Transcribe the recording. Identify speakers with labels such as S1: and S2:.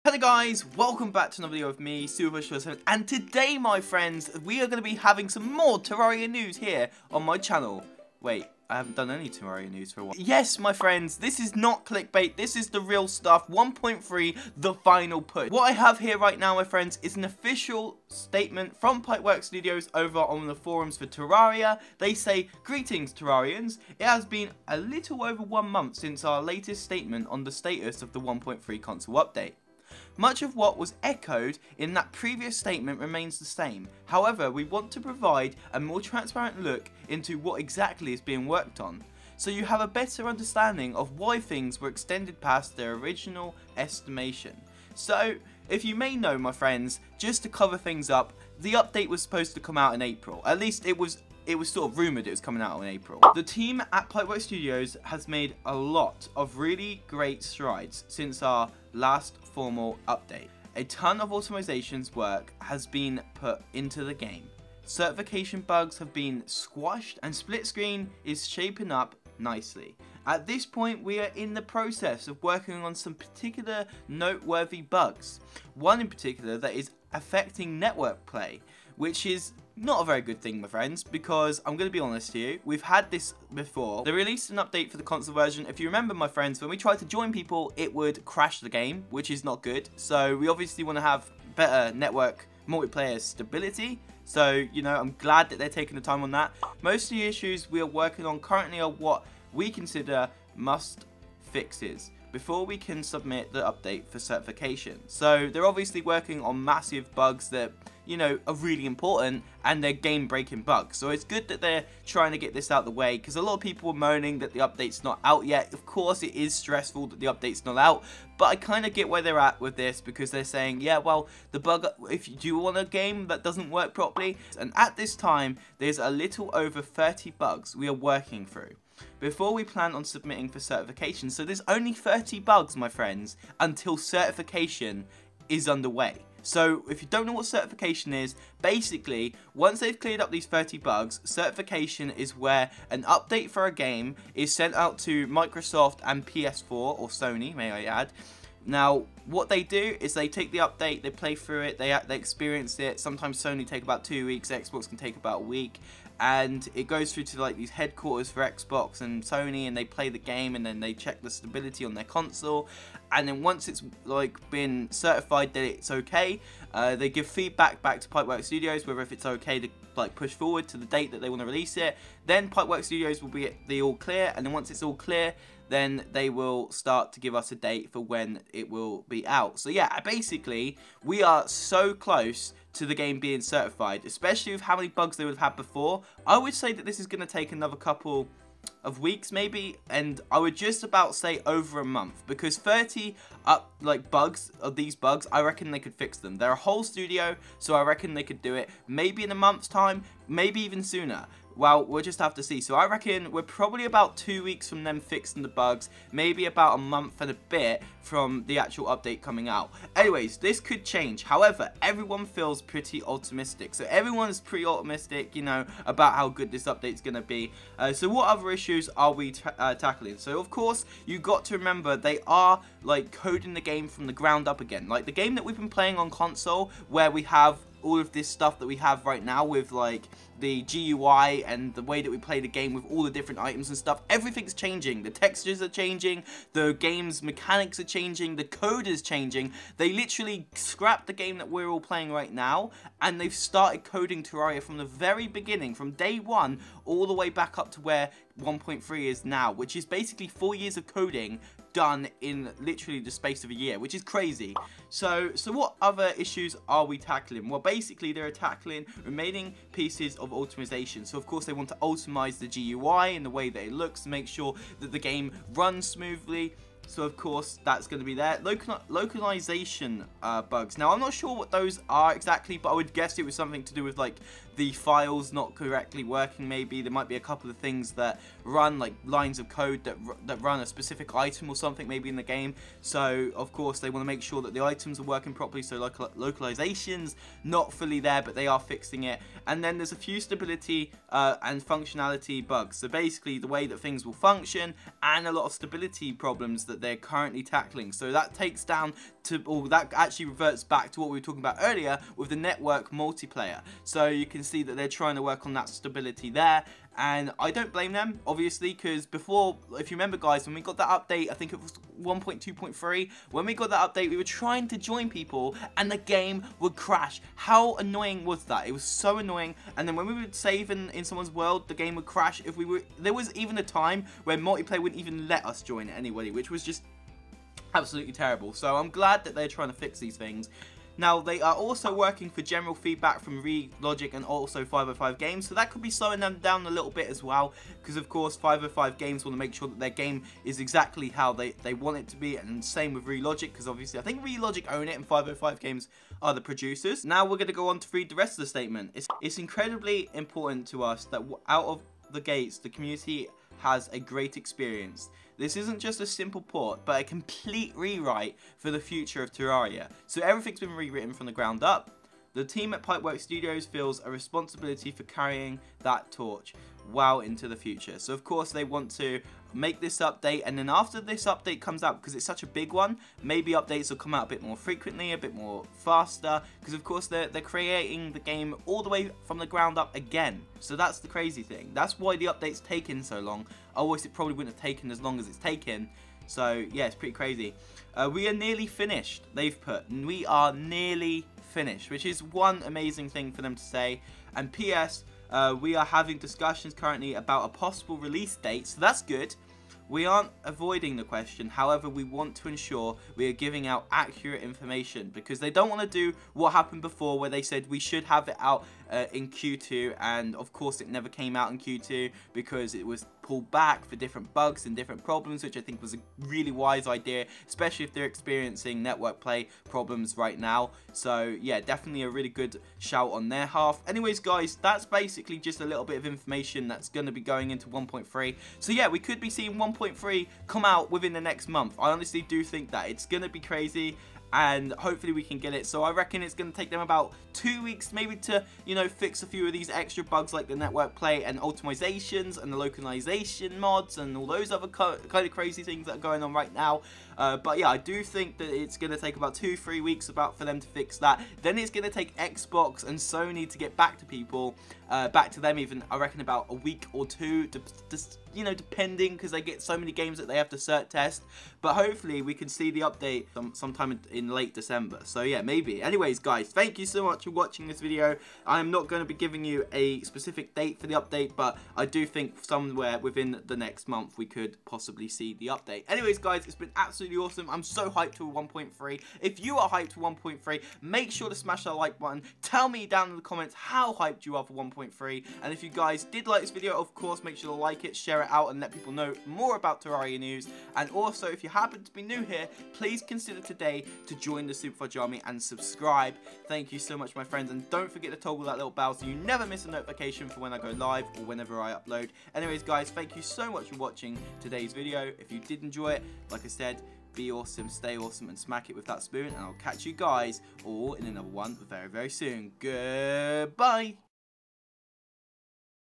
S1: Hello guys, welcome back to another video of me, PipeworkStudios, and today my friends, we are going to be having some more Terraria news here on my channel. Wait, I haven't done any Terraria news for a while. Yes, my friends, this is not clickbait, this is the real stuff, 1.3, the final push. What I have here right now, my friends, is an official statement from PipeworkStudios over on the forums for Terraria. They say, "Greetings Terrarians, it has been a little over 1 month since our latest statement on the status of the 1.3 console update. Much of what was echoed in that previous statement remains the same. However, we want to provide a more transparent look into what exactly is being worked on, so you have a better understanding of why things were extended past their original estimation." So, if you may know, my friends, just to cover things up, the update was supposed to come out in April. At least it was sort of rumoured it was coming out in April. The team at PipeworkStudios has made a lot of really great strides since our last formal update. A ton of optimizations work has been put into the game. Certification bugs have been squashed and split screen is shaping up nicely. At this point, we are in the process of working on some particular noteworthy bugs. One in particular that is affecting network play, which is not a very good thing, my friends, because I'm going to be honest to you, we've had this before. They released an update for the console version. If you remember, my friends, when we tried to join people, it would crash the game, which is not good. So we obviously want to have better network multiplayer stability. So, you know, I'm glad that they're taking the time on that. Most of the issues we are working on currently are what we consider must fixes before we can submit the update for certification. So they're obviously working on massive bugs that, you know, are really important, and they're game-breaking bugs. So it's good that they're trying to get this out of the way, because a lot of people were moaning that the update's not out yet. Of course, it is stressful that the update's not out, but I kind of get where they're at with this, because they're saying, yeah, well, the bug, if you do want a game that doesn't work properly, and at this time, there's a little over 30 bugs we are working through before we plan on submitting for certification. So there's only 30 bugs, my friends, until certification is underway. So if you don't know what certification is, basically, once they've cleared up these 30 bugs, certification is where an update for a game is sent out to Microsoft and PS4, or Sony, may I add. Now, what they do is they take the update, they play through it, they experience it. Sometimes Sony take about 2 weeks, Xbox can take about a week. And it goes through to like these headquarters for Xbox and Sony, and they play the game, and then they check the stability on their console. And then once it's like been certified that it's okay, they give feedback back to PipeworkStudios whether if it's okay to like push forward to the date that they want to release it. Then PipeworkStudios will be the all clear, and then once it's all clear, then they will start to give us a date for when it will be out. So yeah, basically, we are so close to the game being certified, especially with how many bugs they would have had before. I would say that this is going to take another couple of weeks maybe, and I would just about say over a month, because 30 bugs of these bugs, I reckon they could fix them. They're a whole studio, so I reckon they could do it maybe in a month's time, maybe even sooner. Well, we'll just have to see. So I reckon we're probably about 2 weeks from them fixing the bugs, maybe about a month and a bit from the actual update coming out. Anyways, this could change. However, everyone feels pretty optimistic. So everyone's pretty optimistic, you know, about how good this update's going to be. So what other issues are we tackling? So of course, you got to remember they are like coding the game from the ground up again. Like the game that we've been playing on console, where we have all of this stuff that we have right now with like the GUI and the way that we play the game with all the different items and stuff, everything's changing. The textures are changing, the game's mechanics are changing, the code is changing. They literally scrapped the game that we're all playing right now, and they've started coding Terraria from the very beginning, from day one, all the way back up to where 1.3 is now, which is basically 4 years of coding done in literally the space of a year, which is crazy. So what other issues are we tackling? Well, basically they're tackling remaining pieces of optimization. So of course they want to optimize the GUI and the way that it looks to make sure that the game runs smoothly. So of course that's going to be there. Localization bugs. Now I'm not sure what those are exactly, but I would guess it was something to do with like the files not correctly working. Maybe there might be a couple of things that run, like lines of code that run a specific item or something maybe in the game. So of course they want to make sure that the items are working properly, so like localization's not fully there, but they are fixing it. And then there's a few stability and functionality bugs, so basically the way that things will function, and a lot of stability problems that they're currently tackling. So that takes down to, or that actually reverts back to what we were talking about earlier with the network multiplayer. So you can see that they're trying to work on that stability there, and I don't blame them, obviously, because before, if you remember guys, when we got that update, I think it was 1.2.3, when we got that update, we were trying to join people and the game would crash. How annoying was that? It was so annoying. And then when we would save in someone's world, the game would crash. If we were, there was even a time where multiplayer wouldn't even let us join it anyway, which was just absolutely terrible. So I'm glad that they're trying to fix these things. Now, they are also working for general feedback from Relogic and also 505 Games, so that could be slowing them down a little bit as well, because of course 505 Games want to make sure that their game is exactly how they want it to be, and same with Relogic, because obviously I think Relogic own it and 505 Games are the producers. Now we're going to go on to read the rest of the statement. It's incredibly important to us that out of the gates, the community has a great experience. This isn't just a simple port, but a complete rewrite for the future of Terraria. So everything's been rewritten from the ground up. The team at PipeworkStudios feels a responsibility for carrying that torch well into the future. So of course they want to make this update, and then after this update comes out, because it's such a big one, maybe updates will come out a bit more frequently, a bit more faster, because of course they're creating the game all the way from the ground up again. So that's the crazy thing. That's why the update's taken so long. Otherwise it probably wouldn't have taken as long as it's taken. So yeah, it's pretty crazy. We are nearly finished, they've put. We are nearly finished, which is one amazing thing for them to say. And PS, we are having discussions currently about a possible release date, so that's good. We aren't avoiding the question, however we want to ensure we are giving out accurate information, because they don't want to do what happened before where they said we should have it out in Q2, and of course it never came out in Q2 because it was pulled back for different bugs and different problems, which I think was a really wise idea, especially if they're experiencing network play problems right now. So yeah, definitely a really good shout on their half. Anyways guys, that's basically just a little bit of information that's going to be going into 1.3. So yeah, we could be seeing 1.3 come out within the next month. I honestly do think that it's going to be crazy, and hopefully we can get it. So I reckon it's going to take them about 2 weeks maybe to, you know, fix a few of these extra bugs like the network play and optimizations and the localization mods and all those other kind of crazy things that are going on right now. But yeah, I do think that it's going to take about 2-3 weeks for them to fix that. Then it's going to take Xbox and Sony to get back to people, back to them even, I reckon, about a week or two, you know, depending, because they get so many games that they have to cert test. But hopefully we can see the update sometime in late December. So yeah, maybe. Anyways guys, thank you so much for watching this video. I'm not going to be giving you a specific date for the update, but I do think somewhere within the next month we could possibly see the update. Anyways guys, it's been absolutely awesome. I'm so hyped for 1.3. If you are hyped for 1.3, make sure to smash that like button. Tell me down in the comments how hyped you are for 1.3. And if you guys did like this video, of course, make sure to like it, share it out, and let people know more about Terraria news. And also, if you happen to be new here, please consider today to join the Super Fudge Army and subscribe. Thank you so much, my friends, and don't forget to toggle that little bell so you never miss a notification for when I go live or whenever I upload. Anyways guys, thank you so much for watching today's video. If you did enjoy it, like I said, be awesome, stay awesome, and smack it with that spoon, and I'll catch you guys all in another one very, very soon. Goodbye.